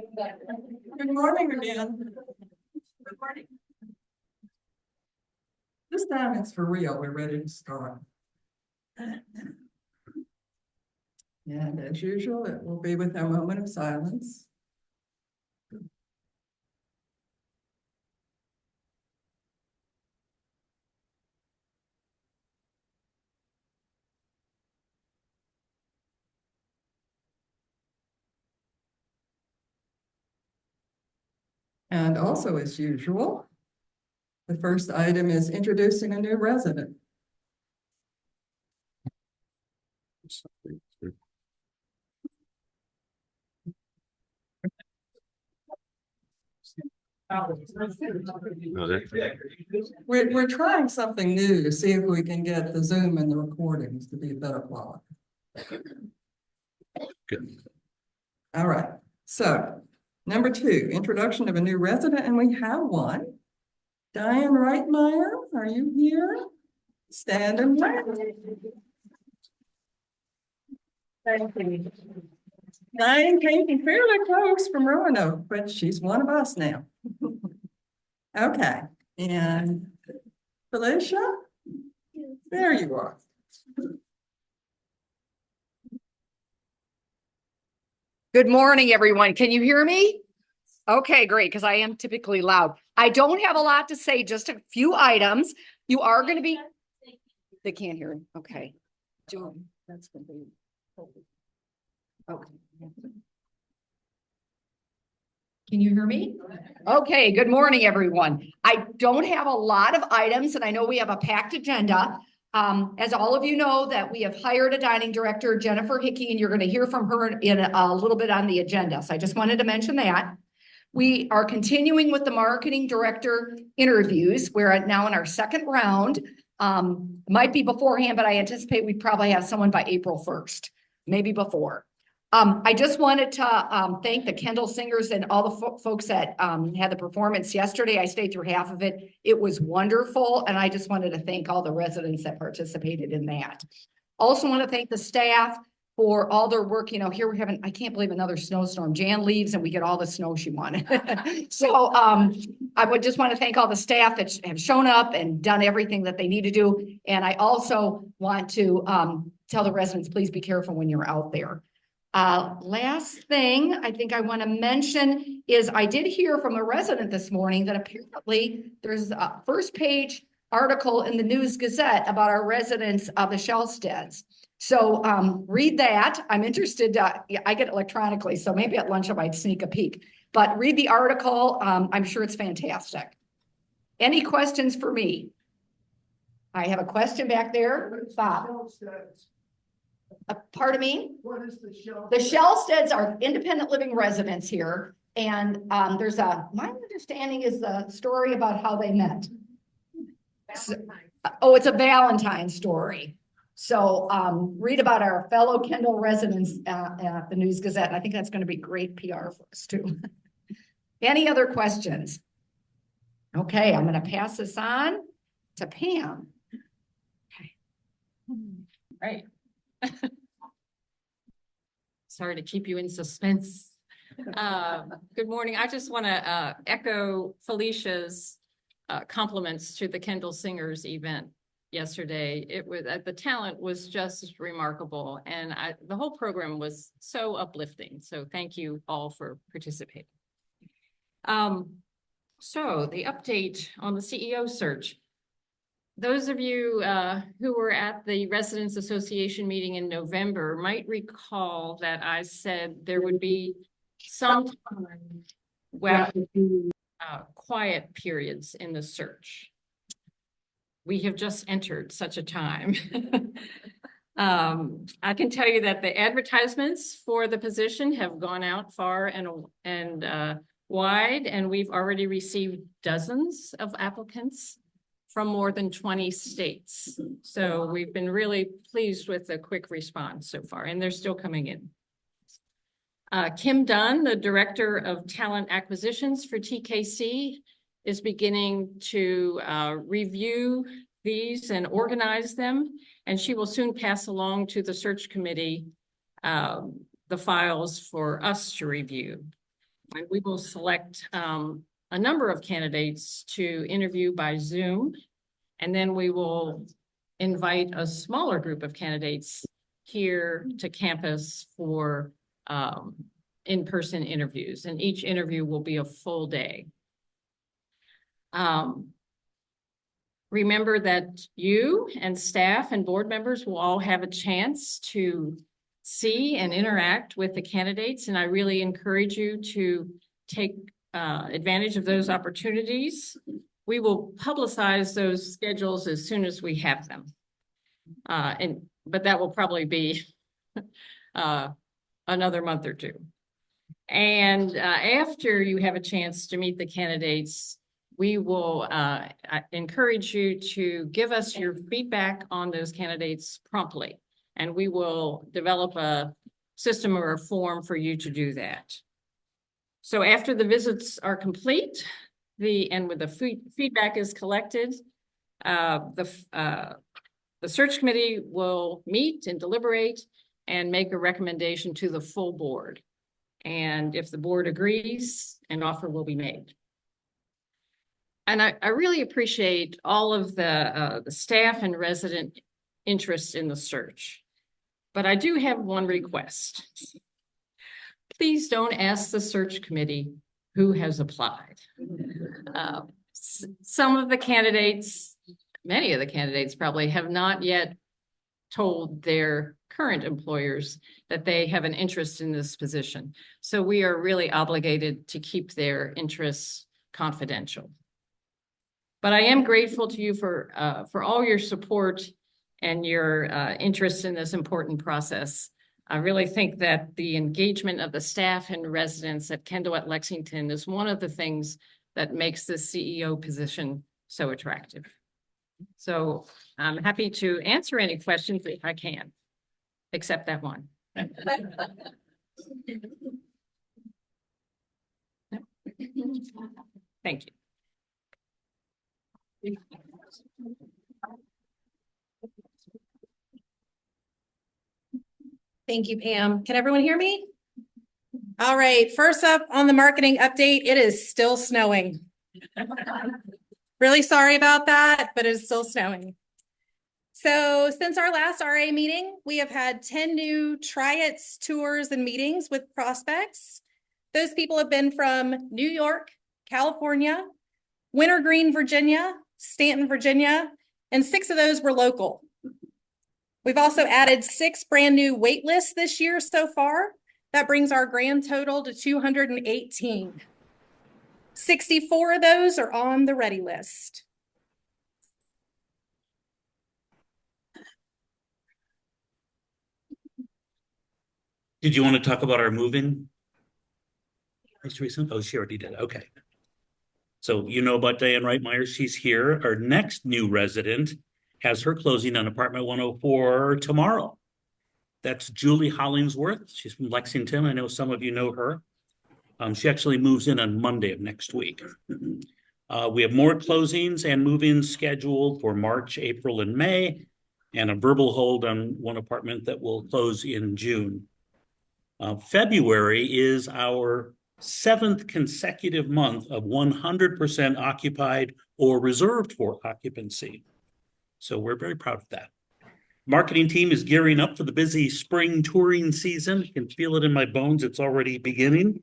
Good morning again. Good morning. This time it's for real. We're ready to start. And as usual, it will be with our moment of silence. And also, as usual, the first item is introducing a new resident. We're trying something new to see if we can get the Zoom and the recordings to be better quality. Good. All right, so number 2, introduction of a new resident, and we have one. Diane Reitmeyer, are you here? Stand and wave. Diane came from fairly close from Roanoke, but she's one of us now. Okay, and Felicia, there you are. Good morning, everyone. Can you hear me? Okay, great, because I am typically loud. I don't have a lot to say, just a few items. You are going to be, they can't hear me. Okay. That's going to be, okay. Can you hear me? Okay, good morning, everyone. I don't have a lot of items, and I know we have a packed agenda. As all of you know, that we have hired a dining director, Jennifer Hickey, and you're going to hear from her in a little bit on the agenda. So I just wanted to mention that. We are continuing with the marketing director interviews. We're now in our second round. Might be beforehand, but I anticipate we probably have someone by April 1st, maybe before. I just wanted to thank the Kendall Singers and all the folks that had the performance yesterday. I stayed through half of it. It was wonderful. And I just wanted to thank all the residents that participated in that. Also want to thank the staff for all their work. You know, here we're having, I can't believe another snowstorm. Jan leaves and we get all the snow she wanted. So I would just want to thank all the staff that have shown up and done everything that they need to do. And I also want to tell the residents, please be careful when you're out there. Last thing I think I want to mention is I did hear from a resident this morning that apparently there's a first page article in the News Gazette about our residents of the Shellsteads. So read that. I'm interested. I get it electronically, so maybe at lunch I might sneak a peek. But read the article. I'm sure it's fantastic. Any questions for me? I have a question back there. Bob. Pardon me? What is the Shellstead? The Shellsteads are independent living residents here. And there's my understanding is the story about how they met. So, it's a Valentine story. So read about our fellow Kendall residents at the News Gazette. And I think that's going to be great PR for us too. Any other questions? Okay, I'm going to pass this on to Pam. Okay. Right. Sorry to keep you in suspense. Good morning. I just want to echo Felicia's compliments to the Kendall Singers event yesterday. It was the talent was just remarkable, and the whole program was so uplifting. So thank you all for participating. So the update on the CEO search. Those of you who were at the Residents Association meeting in November might recall that I said there would be some time where quiet periods in the search. We have just entered such a time. I can tell you that the advertisements for the position have gone out far and wide, and we've already received dozens of applicants from more than 20 states. So we've been really pleased with the quick response so far, and they're still coming in. Kim Dunn, the Director of Talent Acquisitions for TKC, is beginning to review these and organize them, and she will soon pass along to the search committee the files for us to review. And we will select a number of candidates to interview by Zoom. And then we will invite a smaller group of candidates here to campus for in-person interviews. And each interview will be a full day. Remember that you and staff and board members will all have a chance to see and interact with the candidates. And I really encourage you to take advantage of those opportunities. We will publicize those schedules as soon as we have them. But that will probably be another month or two. And after you have a chance to meet the candidates, we will encourage you to give us your feedback on those candidates promptly. And we will develop a system or a form for you to do that. So after the visits are complete, and with the feedback is collected, the search committee will meet and deliberate and make a recommendation to the full board. And if the board agrees, an offer will be made. And I really appreciate all of the staff and resident interest in the search. But I do have one request. Please don't ask the search committee who has applied. Some of the candidates, many of the candidates probably have not yet told their current employers that they have an interest in this position. So we are really obligated to keep their interests confidential. But I am grateful to you for all your support and your interest in this important process. I really think that the engagement of the staff and residents at Kendall at Lexington is one of the things that makes the CEO position so attractive. So I'm happy to answer any questions if I can, except that one. Thank you. Thank you, Pam. Can everyone hear me? All right, first up on the marketing update, it is still snowing. Really sorry about that, but it is still snowing. So since our last RA meeting, we have had 10 new try-its, tours, and meetings with prospects. Those people have been from New York, California, Wintergreen, Virginia, Stanton, Virginia, and 6 of those were local. We've also added 6 brand new wait lists this year so far. That brings our grand total to 218. 64 of those are on the ready list. Did you want to talk about our move-in? Most recent? Oh, she already did. Okay. So you know about Diane Reitmeyer. She's here. Our next new resident has her closing on apartment 104 tomorrow. That's Julie Hollingsworth. She's from Lexington. I know some of you know her. She actually moves in on Monday of next week. We have more closings and move-ins scheduled for March, April, and May, and a verbal hold on one apartment that will close in June. February is our 7th consecutive month of 100% occupied or reserved for occupancy. So we're very proud of that. Marketing team is gearing up for the busy spring touring season. You can feel it in my bones. It's already beginning.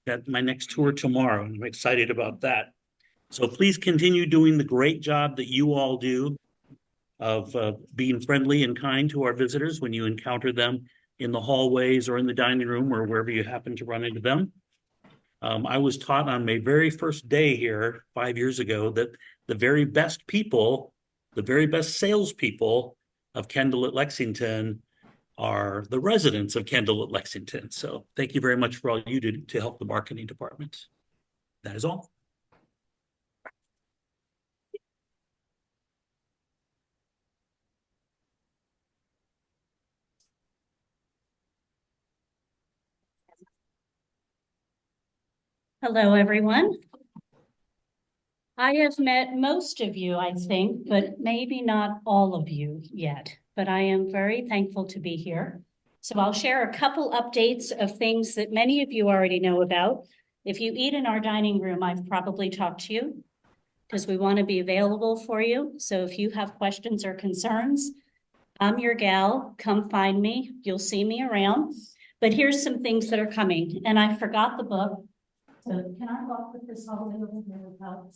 Got my next tour tomorrow, and I'm excited about that. So please continue doing the great job that you all do of being friendly and kind to our visitors when you encounter them in the hallways or in the dining room or wherever you happen to run into them. I was taught on my very first day here 5 years ago that the very best people, the very best salespeople of Kendall at Lexington are the residents of Kendall at Lexington. So thank you very much for all you did to help the marketing department. That is all. Hello, everyone. I have met most of you, I think, but maybe not all of you yet. But I am very thankful to be here. So I'll share a couple updates of things that many of you already know about. If you eat in our dining room, I've probably talked to you because we want to be available for you. So if you have questions or concerns, I'm your gal. Come find me. You'll see me around. But here's some things that are coming. And I forgot the book. So can I walk with this all the way over here without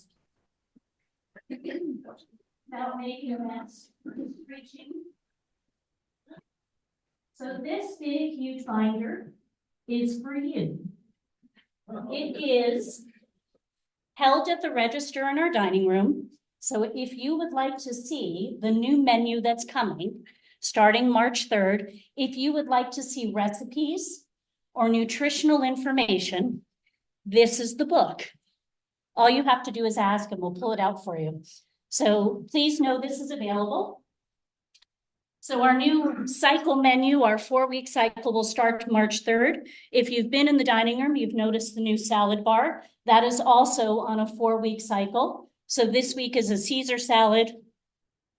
making a mess? Reaching. So this big, huge binder is for you. It is held at the register in our dining room. So if you would like to see the new menu that's coming, starting March 3rd, if you would like to see recipes or nutritional information, this is the book. All you have to do is ask and we'll pull it out for you. So please know this is available. So our new cycle menu, our 4-week cycle will start March 3rd. If you've been in the dining room, you've noticed the new salad bar. That is also on a 4-week cycle. So this week is a Caesar salad.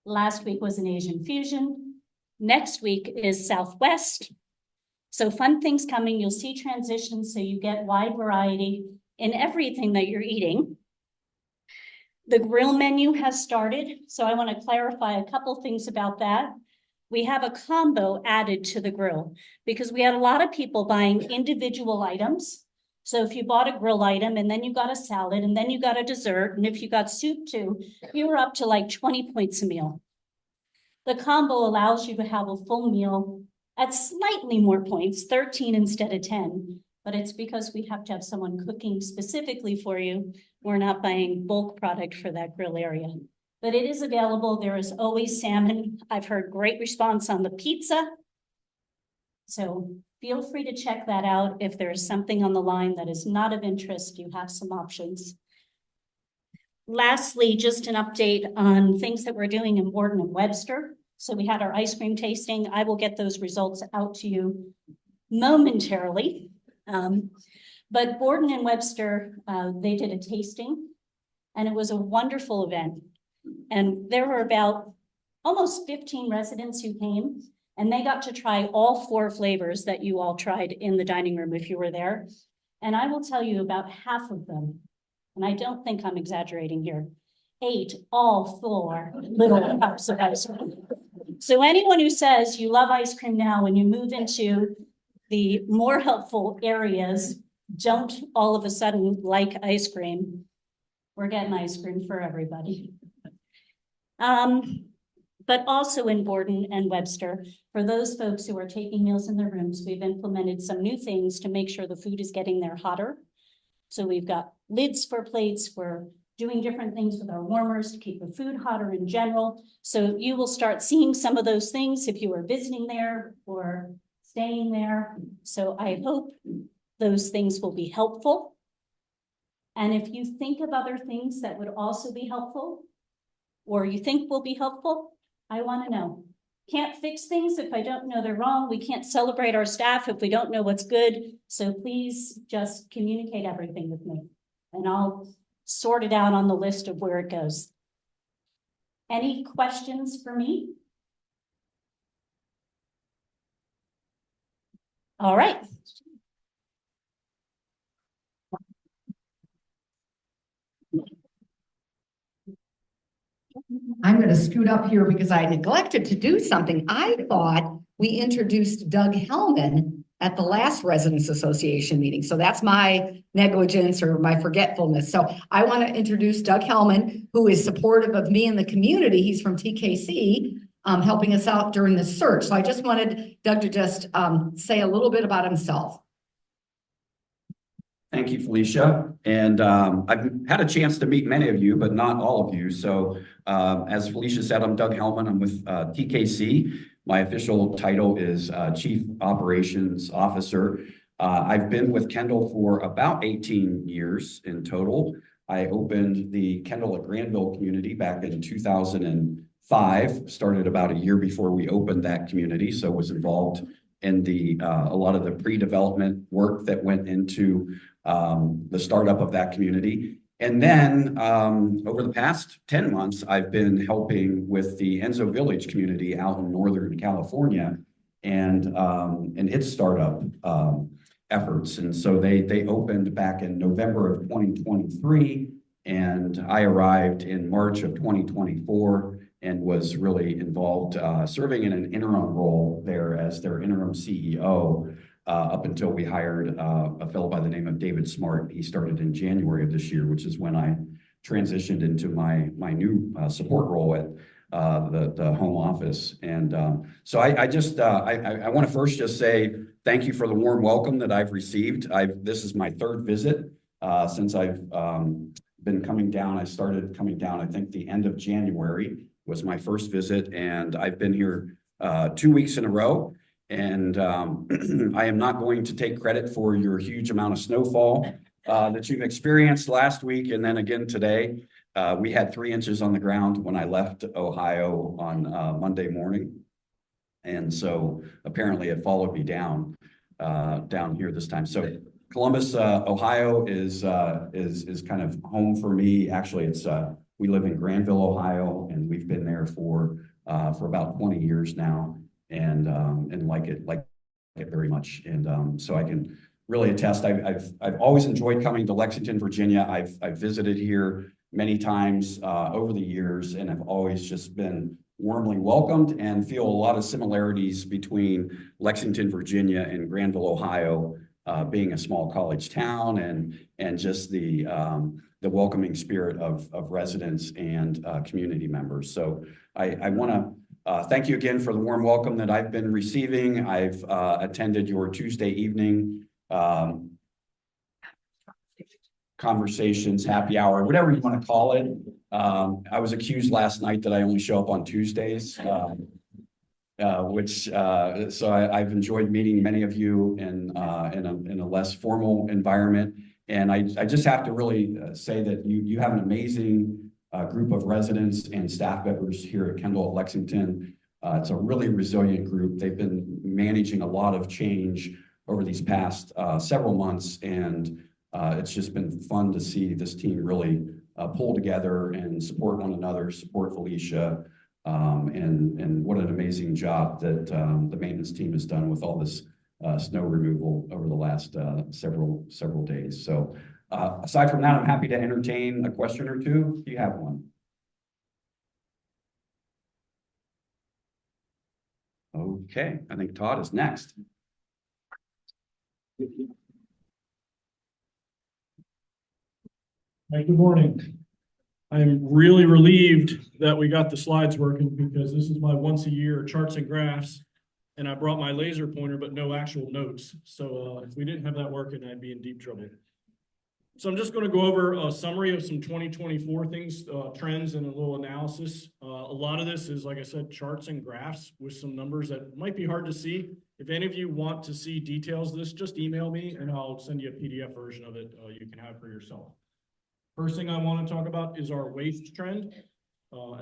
Last week was an Asian fusion. Next week is Southwest. So fun things coming. You'll see transitions so you get wide variety in everything that you're eating. The grill menu has started. So I want to clarify a couple things about that. We have a combo added to the grill because we had a lot of people buying individual items. So if you bought a grill item and then you got a salad and then you got a dessert, and if you got soup too, you were up to like 20 points a meal. The combo allows you to have a full meal at slightly more points, 13 instead of 10, but it's because we have to have someone cooking specifically for you. We're not buying bulk product for that grill area. But it is available. There is always salmon. I've heard great response on the pizza. So feel free to check that out. If there is something on the line that is not of interest, you have some options. Lastly, just an update on things that we're doing in Borden and Webster. So we had our ice cream tasting. I will get those results out to you momentarily. But Borden and Webster, they did a tasting and it was a wonderful event. And there were about almost 15 residents who came and they got to try all 4 flavors that you all tried in the dining room if you were there. And I will tell you about half of them, and I don't think I'm exaggerating here, ate all 4 little cups of ice cream. So anyone who says you love ice cream now, when you move into the more helpful areas, don't all of a sudden like ice cream. We're getting ice cream for everybody. But also in Borden and Webster, for those folks who are taking meals in their rooms, we've implemented some new things to make sure the food is getting there hotter. So we've got lids for plates. We're doing different things with our warmers to keep the food hotter in general. So you will start seeing some of those things if you are visiting there or staying there. So I hope those things will be helpful. And if you think of other things that would also be helpful, or you think will be helpful, I want to know. Can't fix things if I don't know they're wrong. We can't celebrate our staff if we don't know what's good. So please just communicate everything with me and I'll sort it out on the list of where it goes. Any questions for me? All right. I'm going to scoot up here because I neglected to do something. I thought we introduced Doug Hellman at the last Residents Association meeting. So that's my negligence or my forgetfulness. So I want to introduce Doug Hellman, who is supportive of me and the community. He's from TKC, helping us out during the search. So I just wanted Doug to just say a little bit about himself. Thank you, Felicia. And I've had a chance to meet many of you, but not all of you. So as Felicia said, I'm Doug Hellman. I'm with TKC. My official title is Chief Operations Officer. I've been with Kendall for about 18 years in total. I opened the Kendall at Granville community back in 2005, started about a year before we opened that community. So was involved in a lot of the pre-development work that went into the startup of that community. And then over the past 10 months, I've been helping with the Enzo Village community out in Northern California. and its startup efforts. And so they opened back in November of 2023, and I arrived in March of 2024 and was really involved serving in an interim role there as their interim CEO up until we hired a fellow by the name of David Smart. He started in January of this year, which is when I transitioned into my new support role at the home office. And so I want to first just say thank you for the warm welcome that I've received. This is my third visit since I've been coming down. I started coming down, I think the end of January was my first visit, and I've been here 2 weeks in a row. And I am not going to take credit for your huge amount of snowfall that you've experienced last week and then again today. We had 3 inches on the ground when I left Ohio on Monday morning. And so apparently it followed me down here this time. So Columbus, Ohio is kind of home for me. Actually, we live in Granville, Ohio, and we've been there for about 20 years now, and like it very much. And so I can really attest. I've always enjoyed coming to Lexington, Virginia. I've visited here many times over the years, and I've always just been warmly welcomed and feel a lot of similarities between Lexington, Virginia and Granville, Ohio, being a small college town, and just the welcoming spirit of residents and community members. So I want to thank you again for the warm welcome that I've been receiving. I've attended your Tuesday evening conversations, happy hour, whatever you want to call it. I was accused last night that I only show up on Tuesdays, so I've enjoyed meeting many of you in a less formal environment. And I just have to really say that you have an amazing group of residents and staff members here at Kendall at Lexington. It's a really resilient group. They've been managing a lot of change over these past several months, and it's just been fun to see this team really pull together and support one another, support Felicia, and what an amazing job that the maintenance team has done with all this snow removal over the last several days. So aside from that, I'm happy to entertain a question or two if you have one. Okay, I think Todd is next. Hi, good morning. I'm really relieved that we got the slides working, because this is my once a year charts and graphs, and I brought my laser pointer, but no actual notes. So if we didn't have that working, I'd be in deep trouble. So I'm just going to go over a summary of some 2024 things, trends, and a little analysis. A lot of this is, like I said, charts and graphs with some numbers that might be hard to see. If any of you want to see details of this, just email me and I'll send you a PDF version of it you can have for yourself. First thing I want to talk about is our waste trend.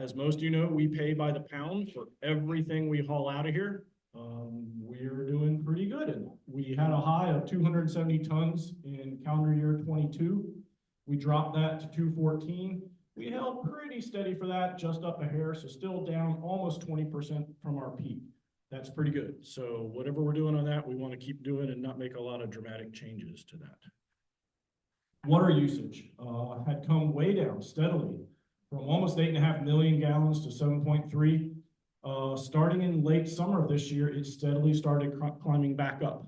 As most of you know, we pay by the pound for everything we haul out of here. We're doing pretty good. We had a high of 270 tons in calendar year 22. We dropped that to 214. We held pretty steady for that, just up a hair, so still down almost 20% from our peak. That's pretty good. So whatever we're doing on that, we want to keep doing and not make a lot of dramatic changes to that. Water usage had come way down steadily from almost 8.5 million gallons to 7.3. Starting in late summer of this year, it steadily started climbing back up.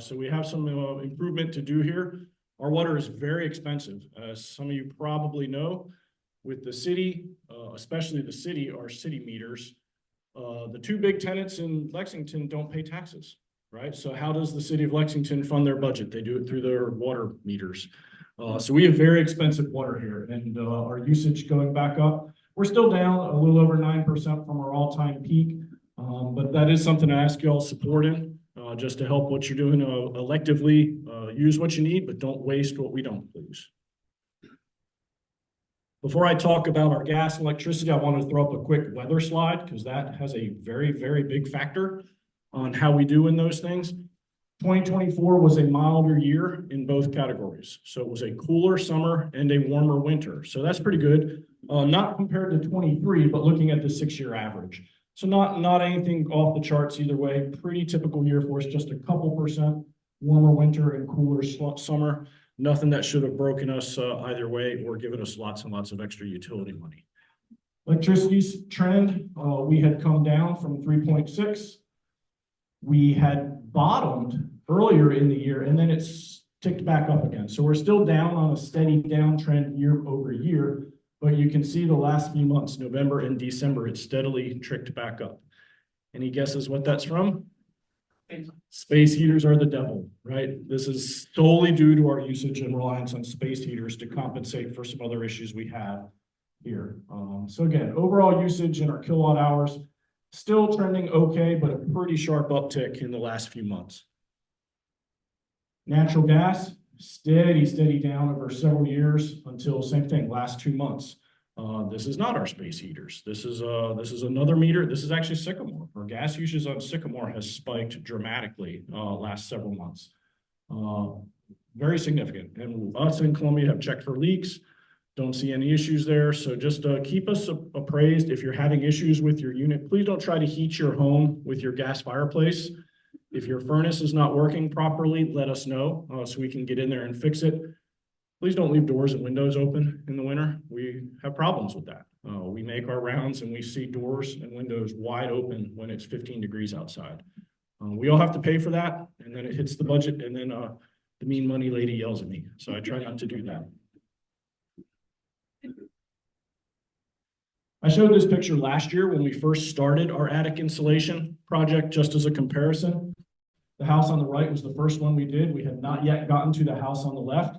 So we have some improvement to do here. Our water is very expensive. As some of you probably know, with the city, especially the city, our city meters, the 2 big tenants in Lexington don't pay taxes, right? So how does the city of Lexington fund their budget? They do it through their water meters. So we have very expensive water here, and our usage going back up. We're still down a little over 9% from our all-time peak, but that is something I ask you all support in, just to help what you're doing electively. Use what you need, but don't waste what we don't, please. Before I talk about our gas and electricity, I want to throw up a quick weather slide, because that has a very, very big factor on how we do in those things. 2024 was a milder year in both categories. So it was a cooler summer and a warmer winter. So that's pretty good. Not compared to 23, but looking at the 6-year average. So not anything off the charts either way. Pretty typical year for us, just a couple percent warmer winter and cooler summer. Nothing that should have broken us either way or given us lots and lots of extra utility money. Electricity's trend, we had come down from 3.6. We had bottomed earlier in the year and then it's ticked back up again. So we're still down on a steady downtrend year over year, but you can see the last few months, November and December, it's steadily tricked back up. Any guesses what that's from? Space heaters are the devil, right? This is solely due to our usage and reliance on space heaters to compensate for some other issues we have here. So again, overall usage in our kilowatt hours, still trending okay, but a pretty sharp uptick in the last few months. Natural gas, steady down over several years until same thing, last 2 months. This is not our space heaters. This is another meter. This is actually Sycamore. Our gas usage on Sycamore has spiked dramatically last several months. Very significant. And us in Columbia have checked for leaks. Don't see any issues there. So just keep us appraised. If you're having issues with your unit, please don't try to heat your home with your gas fireplace. If your furnace is not working properly, let us know so we can get in there and fix it. Please don't leave doors and windows open in the winter. We have problems with that. We make our rounds and we see doors and windows wide open when it's 15 degrees outside. We all have to pay for that, and then it hits the budget, and then the mean money lady yells at me. So I try not to do that. I showed this picture last year when we first started our attic insulation project, just as a comparison. The house on the right was the first one we did. We had not yet gotten to the house on the left.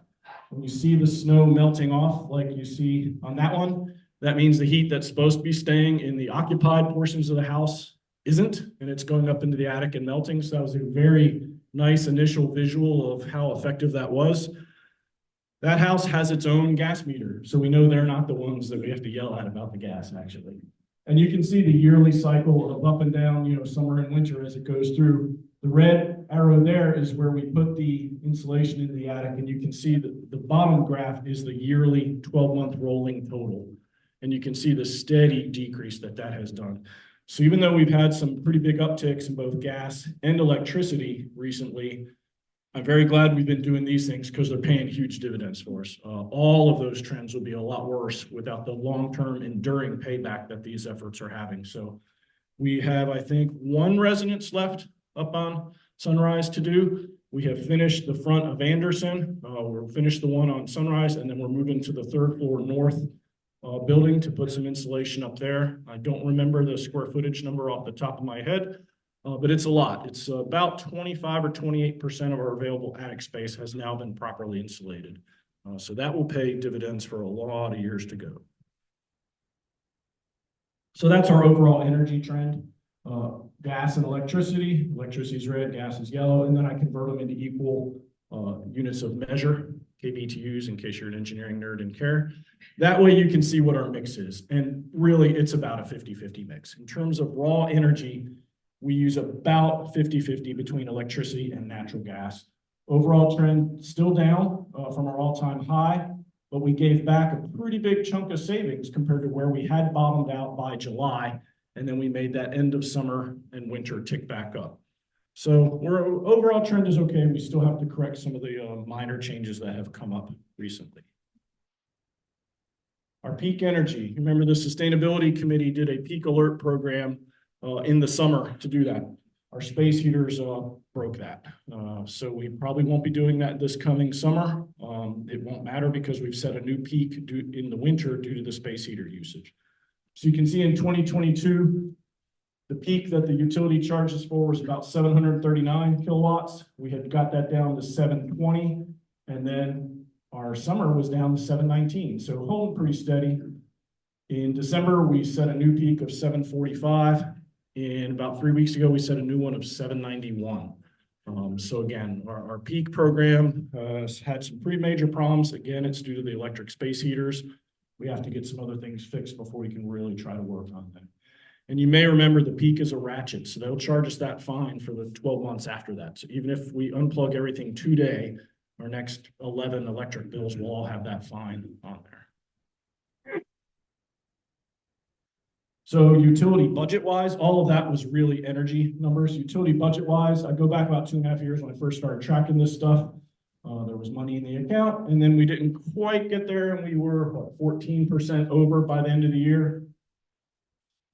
When you see the snow melting off, like you see on that one, that means the heat that's supposed to be staying in the occupied portions of the house isn't, and it's going up into the attic and melting. So that was a very nice initial visual of how effective that was. That house has its own gas meter, so we know they're not the ones that we have to yell at about the gas, actually. And you can see the yearly cycle of up and down, summer and winter as it goes through. The red arrow there is where we put the insulation into the attic, and you can see that the bottom graph is the yearly 12-month rolling total. And you can see the steady decrease that has done. So even though we've had some pretty big upticks in both gas and electricity recently, I'm very glad we've been doing these things because they're paying huge dividends for us. All of those trends would be a lot worse without the long-term enduring payback that these efforts are having. So we have, I think, 1 residence left up on Sunrise to do. We have finished the front of Anderson. We're finished the one on Sunrise, and then we're moving to the 3rd floor north building to put some insulation up there. I don't remember the square footage number off the top of my head. But it's a lot. It's about 25 or 28% of our available attic space has now been properly insulated. So that will pay dividends for a lot of years to go. So that's our overall energy trend. Gas and electricity. Electricity is red, gas is yellow, and then I convert them into equal units of measure, kBTUs, in case you're an engineering nerd and care. That way you can see what our mix is. And really, it's about a 50-50 mix. In terms of raw energy, we use about 50-50 between electricity and natural gas. Overall trend still down from our all-time high, but we gave back a pretty big chunk of savings compared to where we had bottomed out by July, and then we made that end of summer and winter tick back up. So overall trend is okay. We still have to correct some of the minor changes that have come up recently. Our peak energy. Remember the Sustainability Committee did a peak alert program in the summer to do that. Our space heaters broke that. So we probably won't be doing that this coming summer. It won't matter because we've set a new peak in the winter due to the space heater usage. So you can see in 2022, the peak that the utility charges for was about 739 kilowatts. We had got that down to 720, and then our summer was down to 719. So holding pretty steady. In December, we set a new peak of 745. And about 3 weeks ago, we set a new one of 791. So again, our peak program has had some pretty major problems. Again, it's due to the electric space heaters. We have to get some other things fixed before we can really try to work on them. And you may remember the peak is a ratchet, so they'll charge us that fine for the 12 months after that. So even if we unplug everything today, our next 11 electric bills will all have that fine on there. So utility budget wise, all of that was really energy numbers. Utility budget wise, I go back about 2.5 years when I first started tracking this stuff. There was money in the account, and then we didn't quite get there, and we were 14% over by the end of the year.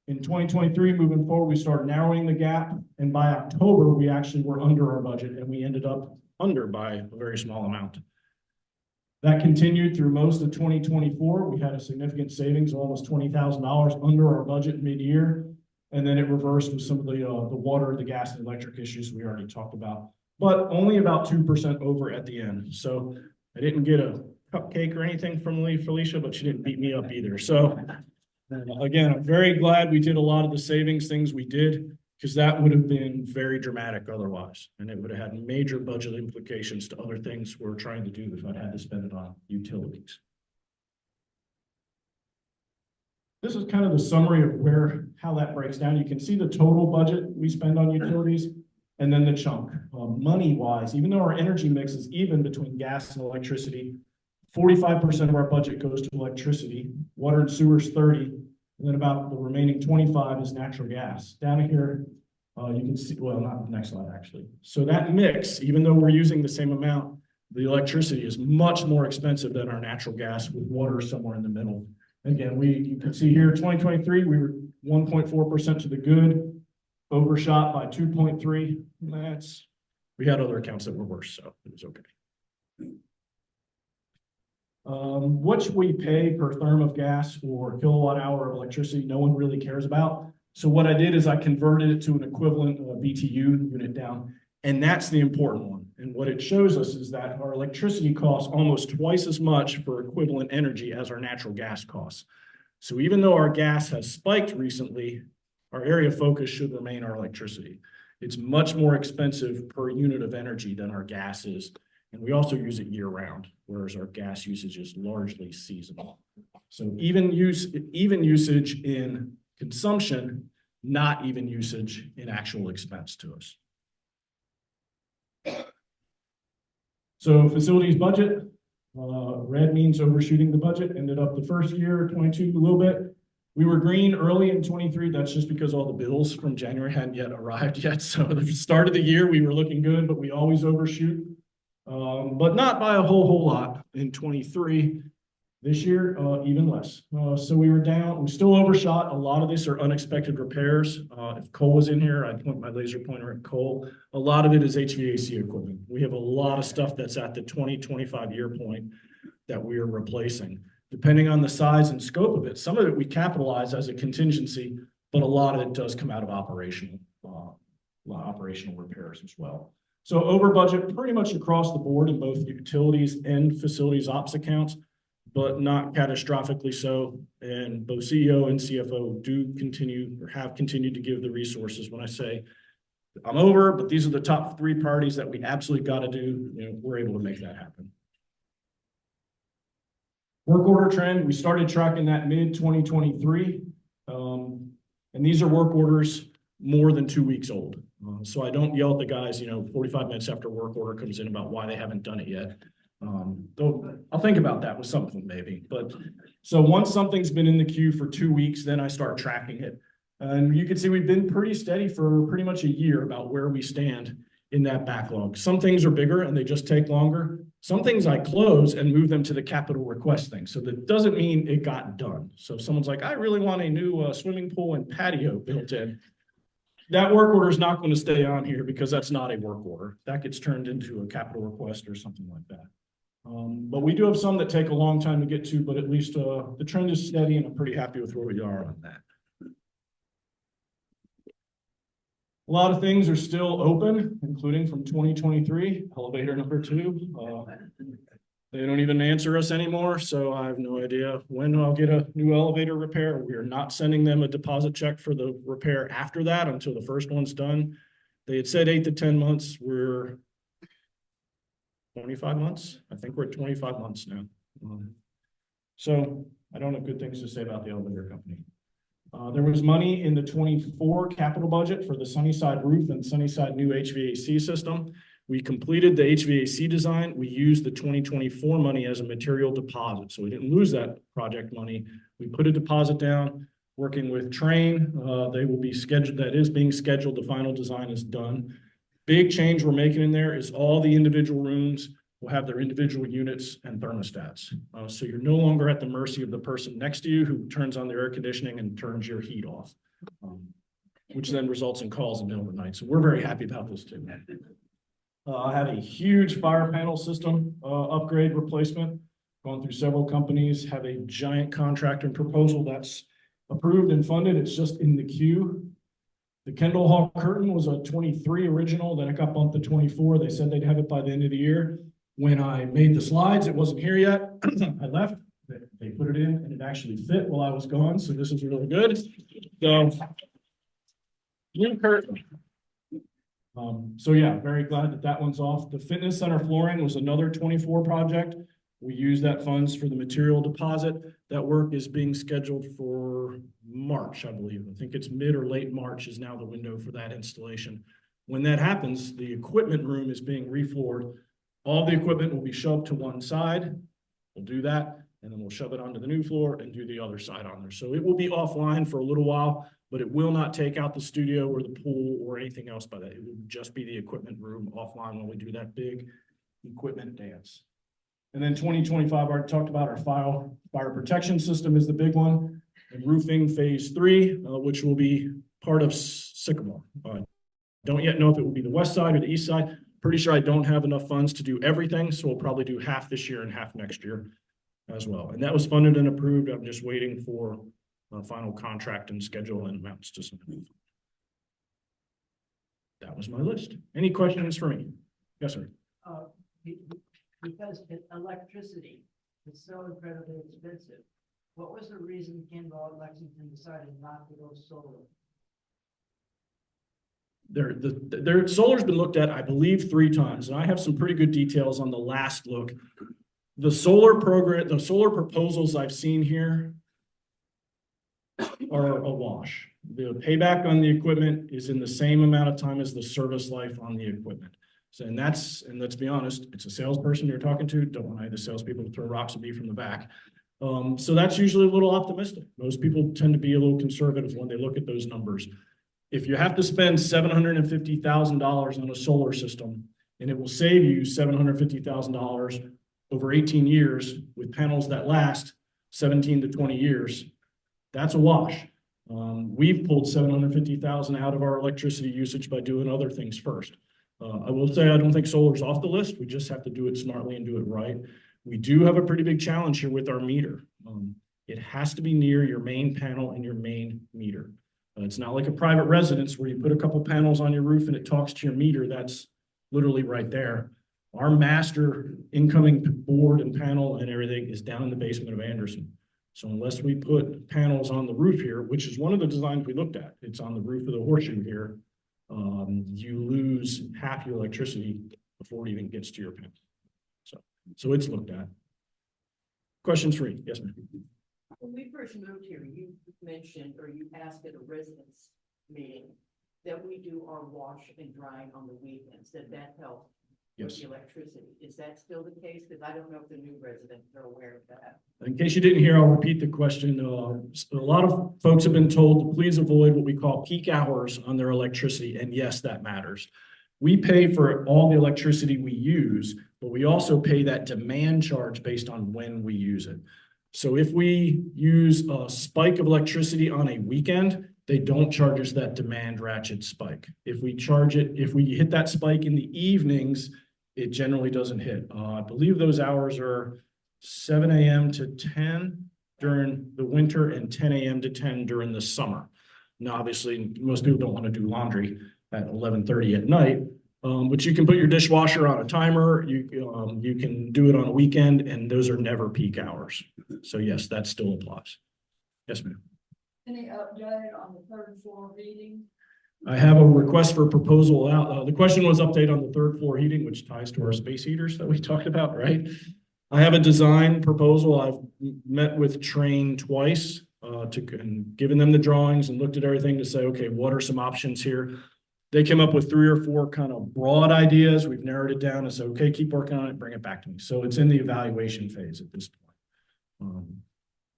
In 2023, moving forward, we started narrowing the gap, and by October, we actually were under our budget, and we ended up under by a very small amount. That continued through most of 2024. We had a significant savings, almost $20,000 under our budget mid-year. And then it reversed with some of the water, the gas, and electric issues we already talked about, but only about 2% over at the end. So I didn't get a cupcake or anything from Felicia, but she didn't beat me up either. So again, I'm very glad we did a lot of the savings things we did, because that would have been very dramatic otherwise. And it would have had major budget implications to other things we're trying to do if I had to spend it on utilities. This is kind of the summary of how that breaks down. You can see the total budget we spend on utilities and then the chunk. Money-wise, even though our energy mix is even between gas and electricity, 45% of our budget goes to electricity, water and sewer is 30%, and then about the remaining 25 is natural gas. Down here, you can see, well, not the next slide actually. So that mix, even though we're using the same amount, the electricity is much more expensive than our natural gas, with water somewhere in the middle. Again, you can see here, 2023, we were 1.4% to the good, overshot by 2.3. We had other accounts that were worse, so it was okay. What we pay per therm of gas or kilowatt hour of electricity, no one really cares about. So what I did is I converted it to an equivalent BTU unit down, and that's the important one. And what it shows us is that our electricity costs almost twice as much for equivalent energy as our natural gas costs. So even though our gas has spiked recently, our area of focus should remain our electricity. It's much more expensive per unit of energy than our gas is. And we also use it year round, whereas our gas usage is largely seasonal. So even usage in consumption, not even usage in actual expense to us. So facilities budget, red means overshooting the budget, ended up the first year, 22 a little bit. We were green early in 23. That's just because all the bills from January hadn't yet arrived yet. So at the start of the year, we were looking good, but we always overshoot. But not by a whole lot in 23. This year, even less. So we were down, we still overshot. A lot of these are unexpected repairs. If Cole was in here, I'd point my laser pointer at Cole. A lot of it is HVAC equipment. We have a lot of stuff that's at the 20-25 year point that we are replacing. Depending on the size and scope of it, some of it we capitalize as a contingency, but a lot of it does come out of operational repairs as well. So over budget pretty much across the board in both utilities and facilities ops accounts, but not catastrophically so. And both CEO and CFO do continue or have continued to give the resources when I say I'm over, but these are the top 3 priorities that we absolutely got to do. You know, we're able to make that happen. Work order trend, we started tracking that mid-2023. And these are work orders more than 2 weeks old. So I don't yell at the guys, 45 minutes after work order comes in about why they haven't done it yet. I'll think about that with some of them maybe. But so once something's been in the queue for 2 weeks, then I start tracking it. And you can see we've been pretty steady for pretty much a year about where we stand in that backlog. Some things are bigger and they just take longer. Some things I close and move them to the capital request thing. So that doesn't mean it got done. So if someone's like, I really want a new swimming pool and patio built in. That work order is not going to stay on here because that's not a work order. That gets turned into a capital request or something like that. But we do have some that take a long time to get to, but at least the trend is steady and I'm pretty happy with where we are on that. A lot of things are still open, including from 2023, elevator number 2. They don't even answer us anymore, so I have no idea when I'll get a new elevator repair. We are not sending them a deposit check for the repair after that until the first one's done. They had said 8 to 10 months. We're 25 months. I think we're at 25 months now. So I don't have good things to say about the elevator company. There was money in the 24 capital budget for the Sunnyside roof and Sunnyside new HVAC system. We completed the HVAC design. We used the 2024 money as a material deposit. So we didn't lose that project money. We put a deposit down. working with Train. They will be scheduled, that is being scheduled. The final design is done. Big change we're making in there is all the individual rooms will have their individual units and thermostats. So you're no longer at the mercy of the person next to you who turns on the air conditioning and turns your heat off, which then results in calls in the middle of the night. So we're very happy about this too. I have a huge fire panel system upgrade replacement. Gone through several companies, have a giant contractor proposal that's approved and funded. It's just in the queue. The Kendall Hall curtain was a 23 original, then it got bumped to 24. They said they'd have it by the end of the year. When I made the slides, it wasn't here yet. I left, they put it in and it actually fit while I was gone. So this is really good. So, new curtain. So yeah, very glad that that one's off. The fitness center flooring was another 24 project. We use that funds for the material deposit. That work is being scheduled for March, I believe. I think it's mid or late March is now the window for that installation. When that happens, the equipment room is being refloored. All the equipment will be shoved to one side. We'll do that, and then we'll shove it onto the new floor and do the other side on there. So it will be offline for a little while, but it will not take out the studio or the pool or anything else by that. It will just be the equipment room offline when we do that big equipment dance. And then 2025, I already talked about our fire protection system is the big one. And roofing phase 3, which will be part of Sycamore. Don't yet know if it will be the west side or the east side. Pretty sure I don't have enough funds to do everything, so we'll probably do half this year and half next year as well. And that was funded and approved. I'm just waiting for final contract and schedule and amounts to submit. That was my list. Any questions for me? Yes, sir. Because electricity is so incredibly expensive, what was the reason Kendall and Lexington decided not to go solar? Their solar's been looked at, I believe, 3 times, and I have some pretty good details on the last look. The solar program, the solar proposals I've seen here are a wash. The payback on the equipment is in the same amount of time as the service life on the equipment. So, and let's be honest, it's a salesperson you're talking to. Don't want any of the salespeople to throw rocks at me from the back. So that's usually a little optimistic. Most people tend to be a little conservative when they look at those numbers. If you have to spend $750,000 on a solar system and it will save you $750,000 over 18 years with panels that last 17 to 20 years, that's a wash. We've pulled $750,000 out of our electricity usage by doing other things first. I will say I don't think solar's off the list. We just have to do it smartly and do it right. We do have a pretty big challenge here with our meter. It has to be near your main panel and your main meter. It's not like a private residence where you put a couple panels on your roof and it talks to your meter. That's literally right there. Our master incoming board and panel and everything is down in the basement of Anderson. So unless we put panels on the roof here, which is one of the designs we looked at, it's on the roof of the horseshoe here, you lose half your electricity before it even gets to your panel. So it's looked at. Questions for me? Yes, ma'am. When we first moved here, you mentioned, or you asked at a residence meeting, that we do our wash and drying on the weekends, that helped with Yes. the electricity. Is that still the case? Because I don't know if the new residents are aware of that. In case you didn't hear, I'll repeat the question. A lot of folks have been told to please avoid what we call peak hours on their electricity. And yes, that matters. We pay for all the electricity we use, but we also pay that demand charge based on when we use it. So if we use a spike of electricity on a weekend, they don't charge us that demand ratchet spike. If we hit that spike in the evenings, it generally doesn't hit. I believe those hours are 7 a.m. to 10 during the winter and 10 a.m. to 10 during the summer. Now, obviously, most people don't want to do laundry at 11:30 at night, but you can put your dishwasher on a timer. You can do it on a weekend, and those are never peak hours. So yes, that still applies. Yes, ma'am. Any update on the third floor heating? I have a request for proposal out. The question was update on the 3rd floor heating, which ties to our space heaters that we talked about, right? I have a design proposal. I've met with Train twice and given them the drawings and looked at everything to say, okay, what are some options here? They came up with 3 or 4 kind of broad ideas. We've narrowed it down and said, okay, keep working on it, bring it back to me. So it's in the evaluation phase at this point.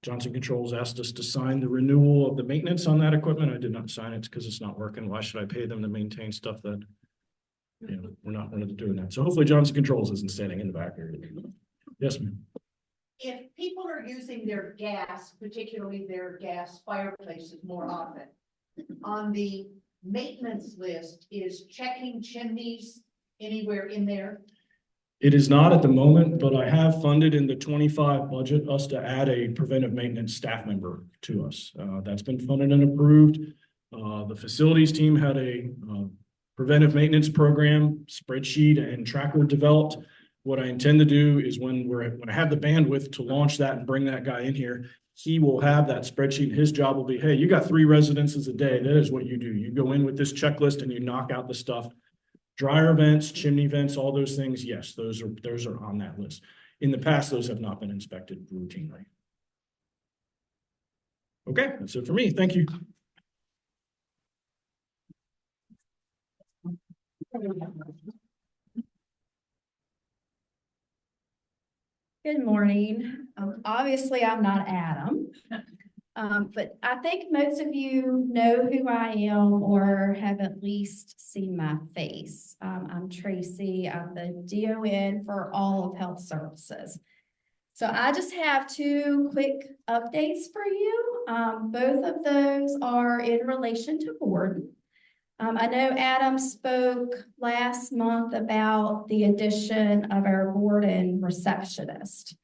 Johnson Controls asked us to sign the renewal of the maintenance on that equipment. I did not sign it because it's not working. Why should I pay them to maintain stuff that, you know, we're not going to do that. So hopefully Johnson Controls isn't standing in the back here. Yes, ma'am. If people are using their gas, particularly their gas fireplaces more often, on the maintenance list, is checking chimneys anywhere in there? It is not at the moment, but I have funded in the 25 budget us to add a preventive maintenance staff member to us. That's been funded and approved. The facilities team had a preventive maintenance program spreadsheet and tracker developed. What I intend to do is when I have the bandwidth to launch that and bring that guy in here, he will have that spreadsheet. His job will be, hey, you got 3 residences a day. That is what you do. You go in with this checklist and you knock out the stuff. Dryer vents, chimney vents, all those things, yes, those are on that list. In the past, those have not been inspected routinely. Okay, that's it for me. Thank you. Good morning. Obviously, I'm not Adam. But I think most of you know who I am or have at least seen my face. I'm Tracy. I'm the DON for all of Health Services. So I just have 2 quick updates for you. Both of those are in relation to Borden. I know Adam spoke last month about the addition of our Borden receptionist.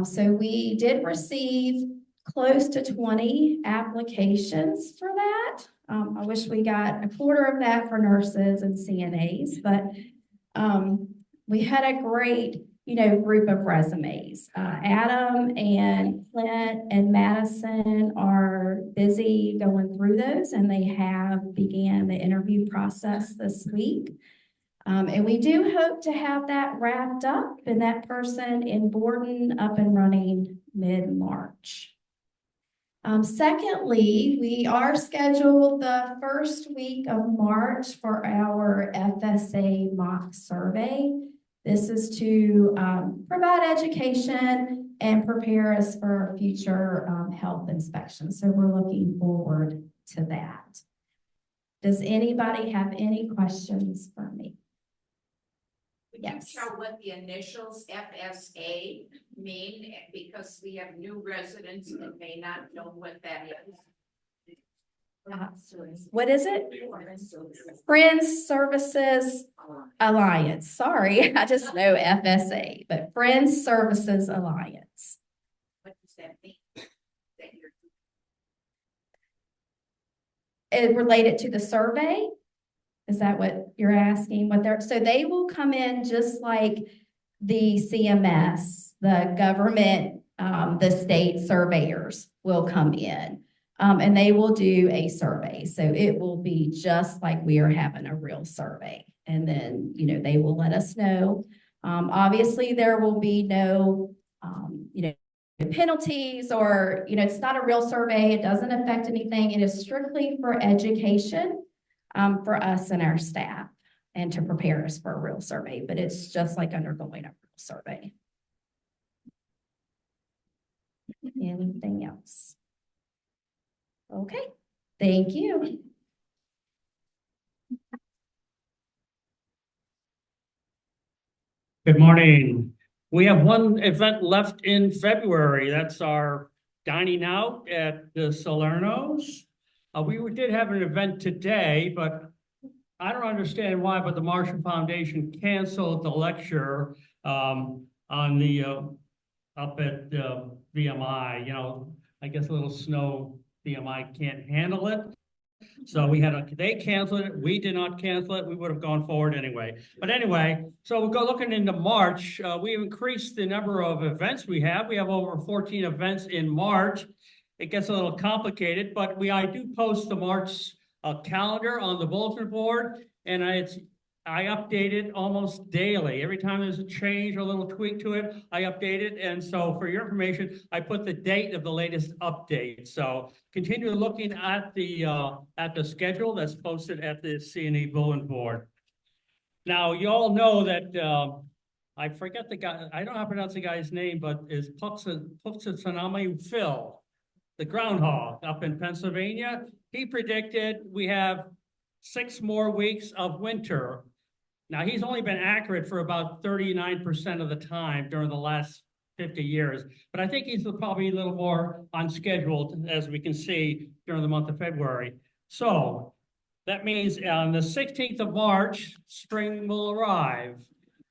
So we did receive close to 20 applications for that. I wish we got a quarter of that for nurses and CNAs, but we had a great, group of resumes. Adam and Clint and Madison are busy going through those, and they have began the interview process this week. And we do hope to have that wrapped up and that person in Borden up and running mid-March. Secondly, we are scheduled the first week of March for our FSA mock survey. This is to provide education and prepare us for future health inspections. So we're looking forward to that. Does anybody have any questions for me? Yes. Show what the initials FSA mean, because we have new residents that may not know what that is. What is it? Friends Services Alliance. Sorry, I just know FSA, but Friends Services Alliance. What does that mean? It related to the survey? Is that what you're asking? So they will come in just like the CMS, the government, the state surveyors will come in. And they will do a survey. So it will be just like we are having a real survey. And then, they will let us know. Obviously, there will be no, penalties or, it's not a real survey. It doesn't affect anything. It is strictly for education for us and our staff and to prepare us for a real survey. But it's just like undergoing a real survey. Anything else? Okay, thank you. Good morning. We have one event left in February. That's our dining out at the Salerno's. We did have an event today, but I don't understand why, but the Marshall Foundation canceled the lecture on the up at VMI. I guess a little snow. VMI can't handle it. So they canceled it. We did not cancel it. We would have gone forward anyway. But anyway, so we'll go looking into March. We've increased the number of events we have. We have over 14 events in March. It gets a little complicated, but I do post the March calendar on the bulletin board, and I update it almost daily. Every time there's a change or a little tweak to it, I update it. And so for your information, I put the date of the latest update. So continue looking at the schedule that's posted at the CNE bulletin board. Now, you all know that I forget the guy, I don't know how to pronounce the guy's name, but is Punxsutawney Phil, the groundhog up in Pennsylvania. He predicted we have 6 more weeks of winter. Now, he's only been accurate for about 39% of the time during the last 50 years, but I think he's probably a little more unscheduled, as we can see during the month of February. So that means on the 16th of March, spring will arrive.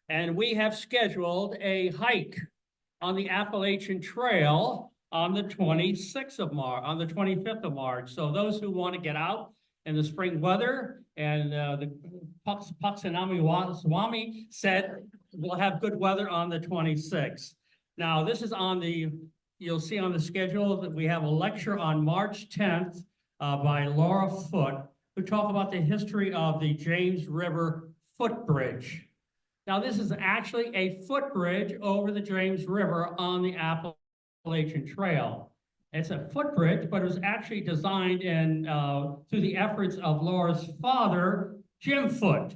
And we have scheduled a hike on the Appalachian Trail on the 26th of March, on the 25th of March. So those who want to get out in the spring weather, and the Punxsutawney said we'll have good weather on the 26th. Now, this is on the, you'll see on the schedule that we have a lecture on March 10th by Laura Foote, who talk about the history of the James River Footbridge. Now, this is actually a footbridge over the James River on the Appalachian Trail. It's a footbridge, but it was actually designed in through the efforts of Laura's father, Jim Foote.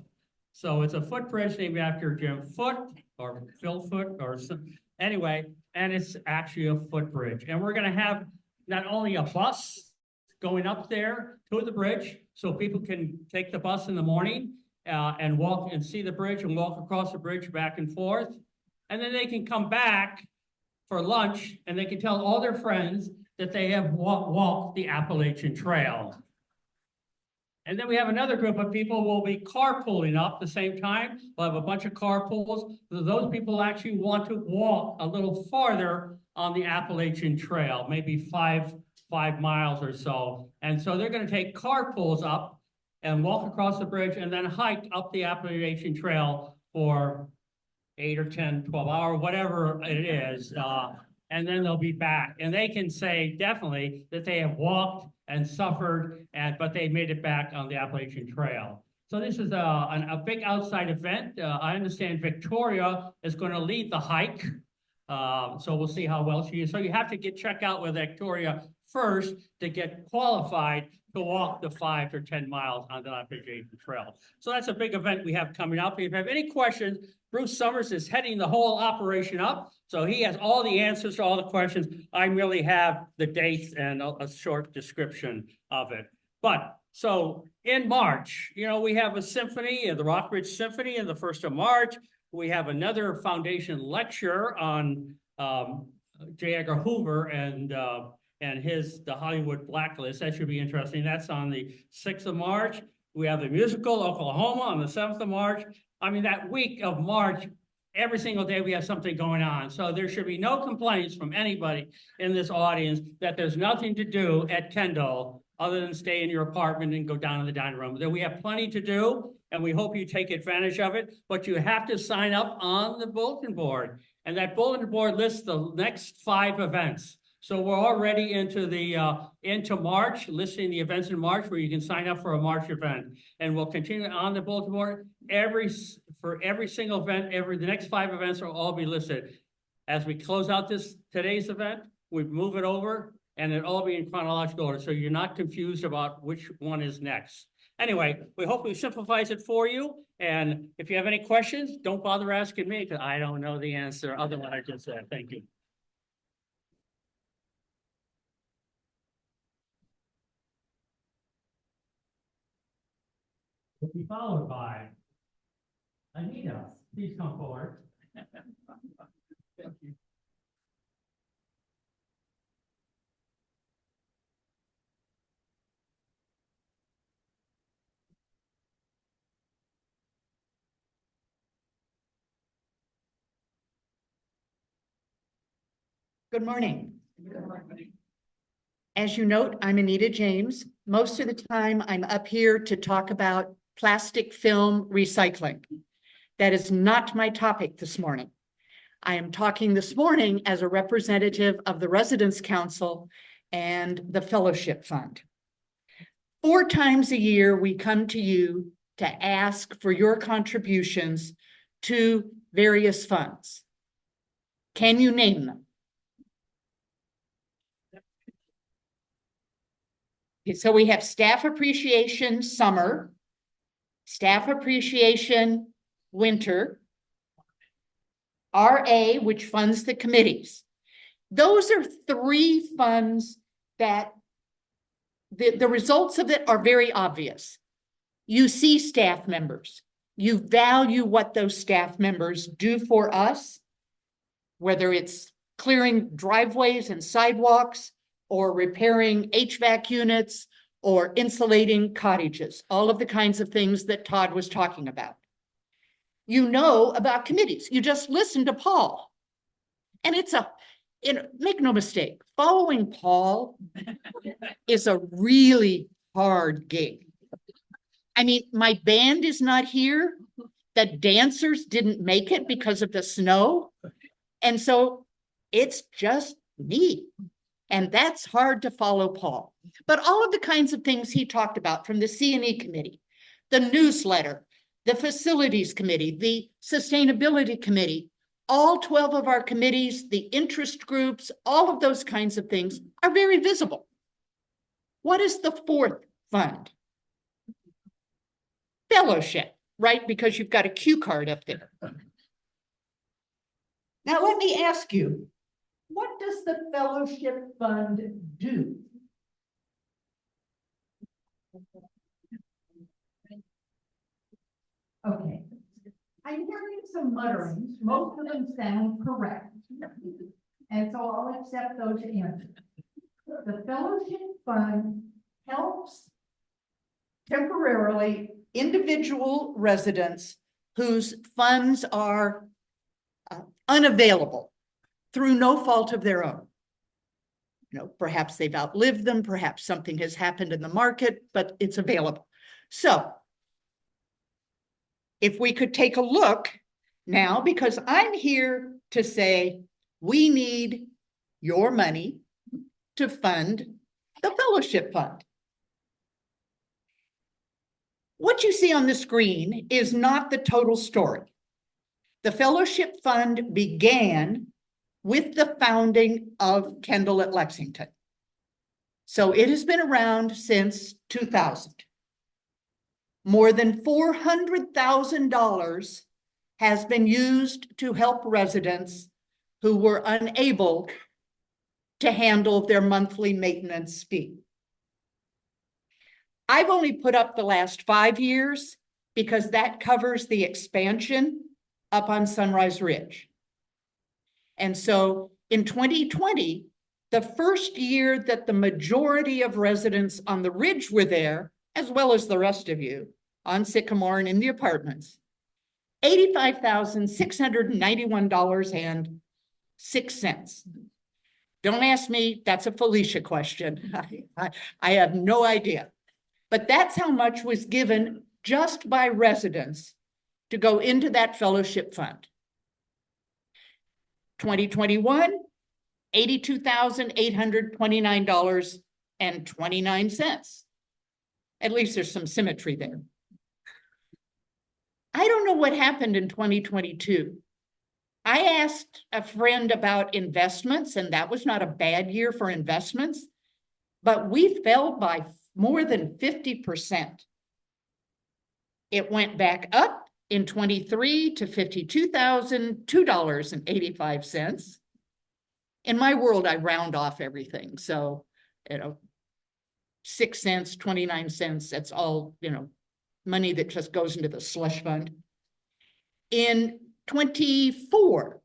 So it's a footbridge named after Jim Foote or Phil Foote or some, anyway, and it's actually a footbridge. And we're going to have not only a bus going up there to the bridge, so people can take the bus in the morning and walk and see the bridge and walk across the bridge back and forth. And then they can come back for lunch and they can tell all their friends that they have walked the Appalachian Trail. And then we have another group of people who will be carpooling up the same time. We'll have a bunch of carpools. Those people actually want to walk a little farther on the Appalachian Trail, maybe five miles or so. And so they're going to take carpools up and walk across the bridge and then hike up the Appalachian Trail for 8 or 10, 12 hours, whatever it is. And then they'll be back. And they can say definitely that they have walked and suffered, but they made it back on the Appalachian Trail. So this is a big outside event. I understand Victoria is going to lead the hike. So we'll see how well she is. So you have to check out with Victoria first to get qualified to walk the 5 or 10 miles on the Appalachian Trail. So that's a big event we have coming up. If you have any questions, Bruce Summers is heading the whole operation up. So he has all the answers to all the questions. I merely have the dates and a short description of it. But so in March, you know, we have a symphony, the Rockbridge Symphony in the 1st of March. We have another foundation lecture on J. Edgar Hoover and the Hollywood Blacklist. That should be interesting. That's on the 6th of March. We have the musical Oklahoma on the 7th of March. I mean, that week of March, every single day we have something going on. So there should be no complaints from anybody in this audience that there's nothing to do at Kendall other than stay in your apartment and go down to the dining room. That we have plenty to do, and we hope you take advantage of it, but you have to sign up on the bulletin board. And that bulletin board lists the next 5 events. So we're already into March, listing the events in March where you can sign up for a March event. And we'll continue on the bulletin board. For every single event, the next 5 events will all be listed. As we close out today's event, we move it over and it'll all be in chronological order. So you're not confused about which one is next. Anyway, we hope we simplifies it for you. And if you have any questions, don't bother asking me because I don't know the answer other than what I just said. Thank you. Will be followed by Anita. Please come forward. Thank you. Good morning. As you note, I'm Anita James. Most of the time, I'm up here to talk about plastic film recycling. That is not my topic this morning. I am talking this morning as a representative of the Residents Council and the Fellowship Fund. 4 times a year, we come to you to ask for your contributions to various funds. Can you name them? So we have Staff Appreciation Summer, Staff Appreciation Winter, RA, which funds the committees. Those are three funds that the results of it are very obvious. You see staff members. You value what those staff members do for us, whether it's clearing driveways and sidewalks or repairing HVAC units or insulating cottages, all of the kinds of things that Todd was talking about. You know about committees. You just listen to Paul. And make no mistake, following Paul is a really hard gig. I mean, my band is not here. The dancers didn't make it because of the snow. And so it's just me. And that's hard to follow Paul. But all of the kinds of things he talked about from the C&E committee, the newsletter, the facilities committee, the sustainability committee, all 12 of our committees, the interest groups, all of those kinds of things are very visible. What is the fourth fund? Fellowship, right? Because you've got a cue card up there. Now, let me ask you, what does the fellowship fund do? Okay. I'm hearing some mutterings. Most of them sound correct. And so I'll accept those answers. The fellowship fund helps Temporarily, individual residents whose funds are unavailable through no fault of their own. You know, perhaps they've outlived them, perhaps something has happened in the market, but it's available. So if we could take a look now, because I'm here to say we need your money to fund the fellowship fund. What you see on the screen is not the total story. The fellowship fund began with the founding of Kendall at Lexington. So it has been around since 2000. More than $400,000 has been used to help residents who were unable to handle their monthly maintenance fee. I've only put up the last 5 years because that covers the expansion up on Sunrise Ridge. And so in 2020, the first year that the majority of residents on the ridge were there, as well as the rest of you on Sycamore and in the apartments, $85,691.06. Don't ask me, that's a Felicia question. I have no idea. But that's how much was given just by residents to go into that fellowship fund. 2021, $82,829.29. At least there's some symmetry there. I don't know what happened in 2022. I asked a friend about investments, and that was not a bad year for investments, but we fell by more than 50%. It went back up in 23 to $52,002.85. In my world, I round off everything. So, 6 cents, 29 cents, that's all, money that just goes into the slush fund. In 24,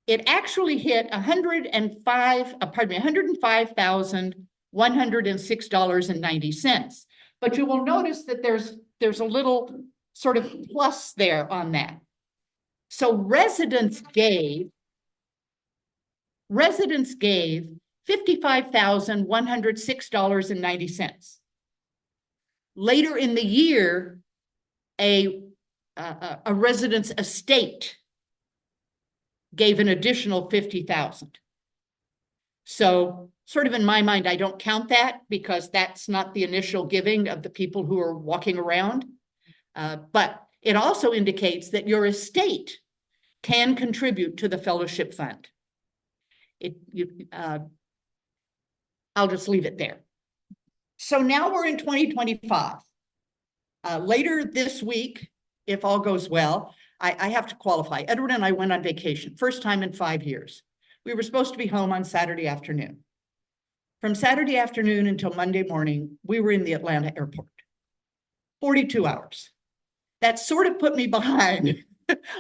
it actually hit $105,106.90. But you will notice that there's a little sort of plus there on that. So residents gave $55,106.90. Later in the year, a resident's estate gave an additional $50,000. So sort of in my mind, I don't count that because that's not the initial giving of the people who are walking around. But it also indicates that your estate can contribute to the fellowship fund. I'll just leave it there. So now we're in 2025. Later this week, if all goes well, I have to qualify. Edward and I went on vacation, first time in 5 years. We were supposed to be home on Saturday afternoon. From Saturday afternoon until Monday morning, we were in the Atlanta airport. 42 hours. That sort of put me behind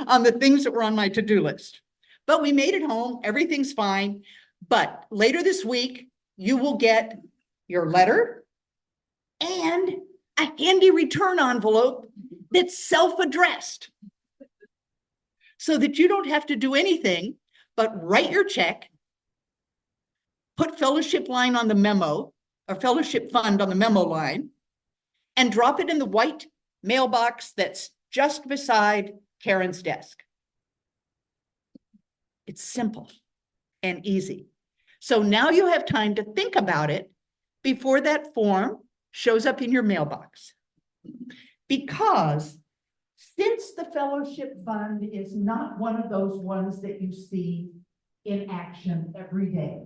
on the things that were on my to-do list. But we made it home, everything's fine. But later this week, you will get your letter and a handy return envelope that's self-addressed. So that you don't have to do anything but write your check, put fellowship line on the memo, or fellowship fund on the memo line, and drop it in the white mailbox that's just beside Karen's desk. It's simple and easy. So now you have time to think about it before that form shows up in your mailbox. Because since the fellowship fund is not one of those ones that you see in action every day,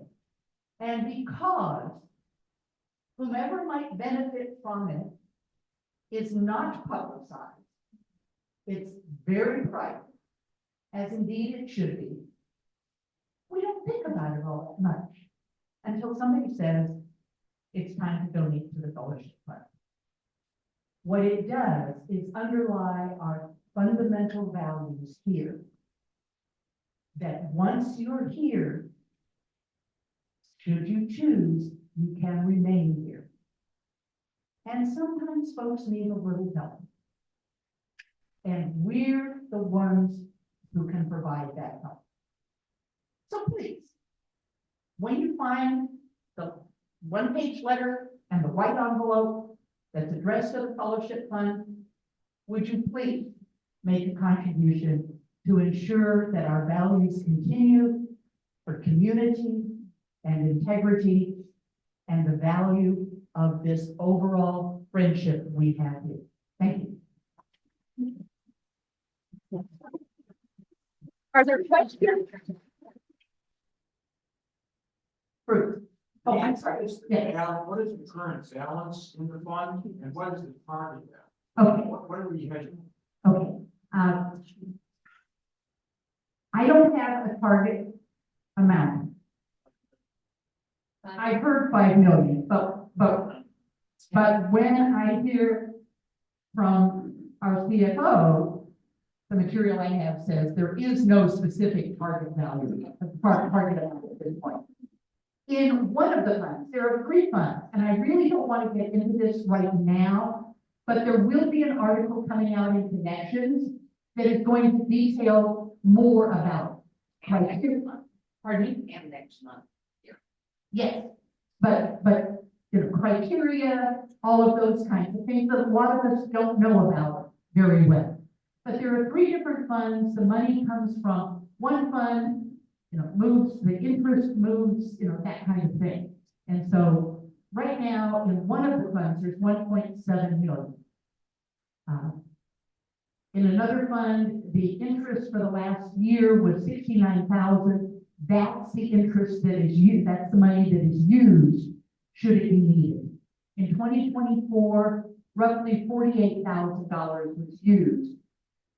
and because whomever might benefit from it is not publicized, it's very private, as indeed it should be, we don't think about it all that much until somebody says it's time to donate to the fellowship fund. What it does is underlie our fundamental values here. That once you're here, should you choose, you can remain here. And sometimes folks need a little help. And we're the ones who can provide that help. So please, when you find the one-page letter and the white envelope that's addressed to the fellowship fund, would you please make a contribution to ensure that our values continue for community and integrity and the value of this overall friendship we have here. Thank you. Are there questions? Bruce. Oh, I'm sorry. Yeah. Alan, what is the current balance in the fund and what is the target? Okay. What are we hedging? Okay. I don't have a target amount. I heard 5 million, but when I hear from our CFO, the material I have says there is no specific target value, target amount at this point. In one of the funds, there are 3 funds, and I really don't want to get into this right now, but there will be an article coming out in Connections that is going to detail more about it. Pardon me? And next month. Yes, but you know, criteria, all of those kinds of things that a lot of us don't know about very well. But there are 3 different funds. The money comes from one fund, you know, moves, the interest moves, you know, that kind of thing. And so right now in one of the funds, there's 1.7 million. In another fund, the interest for the last year was 69,000. That's the interest that is used. That's the money that is used should it be needed. In 2024, roughly $48,000 was used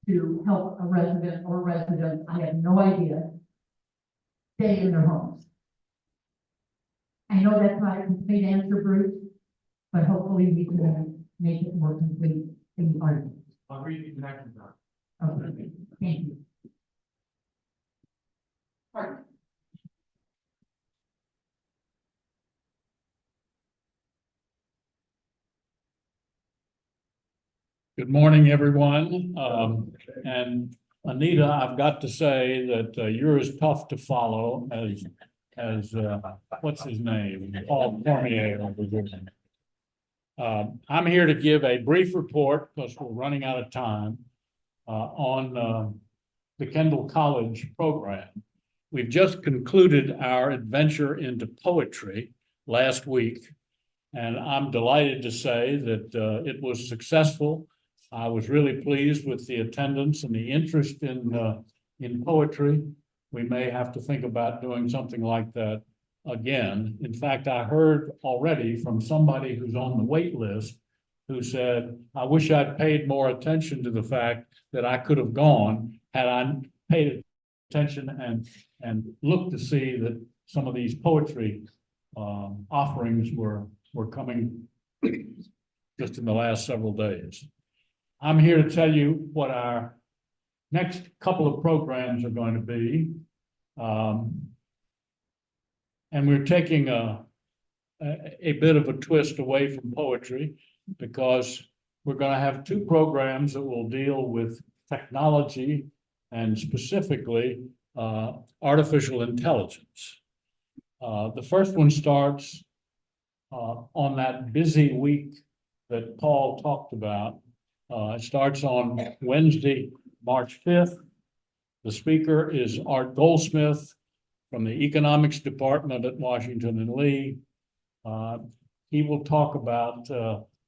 to help a resident or residents, I have no idea, stay in their homes. I know that's not a complete answer, Bruce, but hopefully we can make it more complete in the argument. I'll read the connections down. Okay, thank you. Pardon. Good morning, everyone. And Anita, I've got to say that you're as tough to follow as what's his name? Paul Cormier over there. I'm here to give a brief report because we're running out of time on the Kendall College program. We've just concluded our adventure into poetry last week, and I'm delighted to say that it was successful. I was really pleased with the attendance and the interest in poetry. We may have to think about doing something like that again. In fact, I heard already from somebody who's on the wait list who said, I wish I'd paid more attention to the fact that I could have gone had I paid attention and looked to see that some of these poetry offerings were coming just in the last several days. I'm here to tell you what our next couple of programs are going to be. And we're taking a bit of a twist away from poetry because we're going to have two programs that will deal with technology and specifically artificial intelligence. The first one starts on that busy week that Paul talked about. It starts on Wednesday, March 5th. The speaker is Art Goldsmith from the Economics Department at Washington and Lee. He will talk about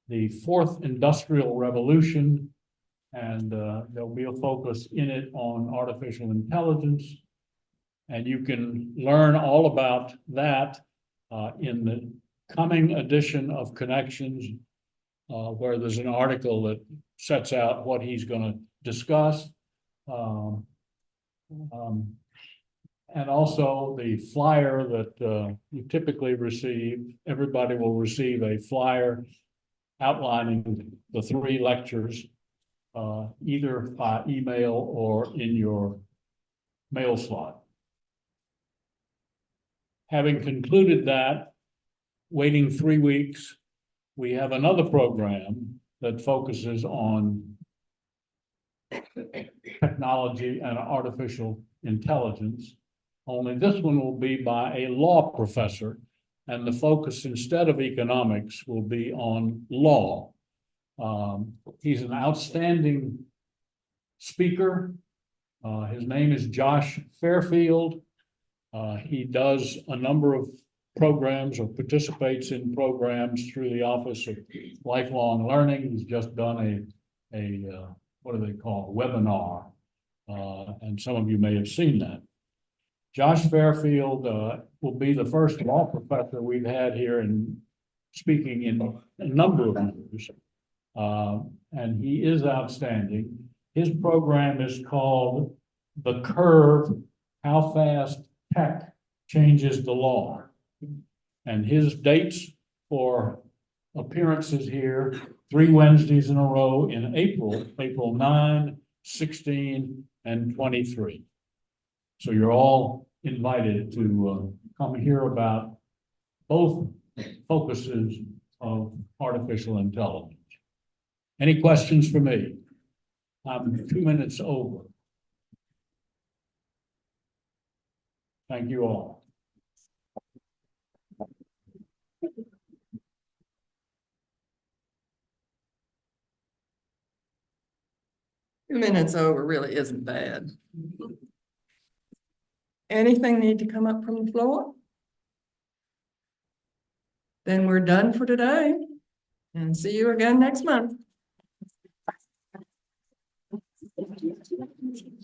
the fourth industrial revolution, and there'll be a focus in it on artificial intelligence. And you can learn all about that in the coming edition of Connections, where there's an article that sets out what he's going to discuss. And also the flyer that you typically receive, everybody will receive a flyer outlining the 3 lectures, either by email or in your mail slot. Having concluded that, waiting 3 weeks, we have another program that focuses on technology and artificial intelligence. Only this one will be by a law professor, and the focus instead of economics will be on law. He's an outstanding speaker. His name is Josh Fairfield. He does a number of programs or participates in programs through the Office of Lifelong Learning. He's just done a what do they call it? Webinar, and some of you may have seen that. Josh Fairfield will be the first law professor we've had here in speaking in a number of years, and he is outstanding. His program is called The Curve: How Fast Tech Changes the Law. And his dates for appearances here, 3 Wednesdays in a row in April, April 9, 16, and 23. So you're all invited to come hear about both focuses of artificial intelligence. Any questions for me? I'm 2 minutes over. Thank you all. Minutes over really isn't bad. Anything need to come up from the floor? Then we're done for today, and see you again next month.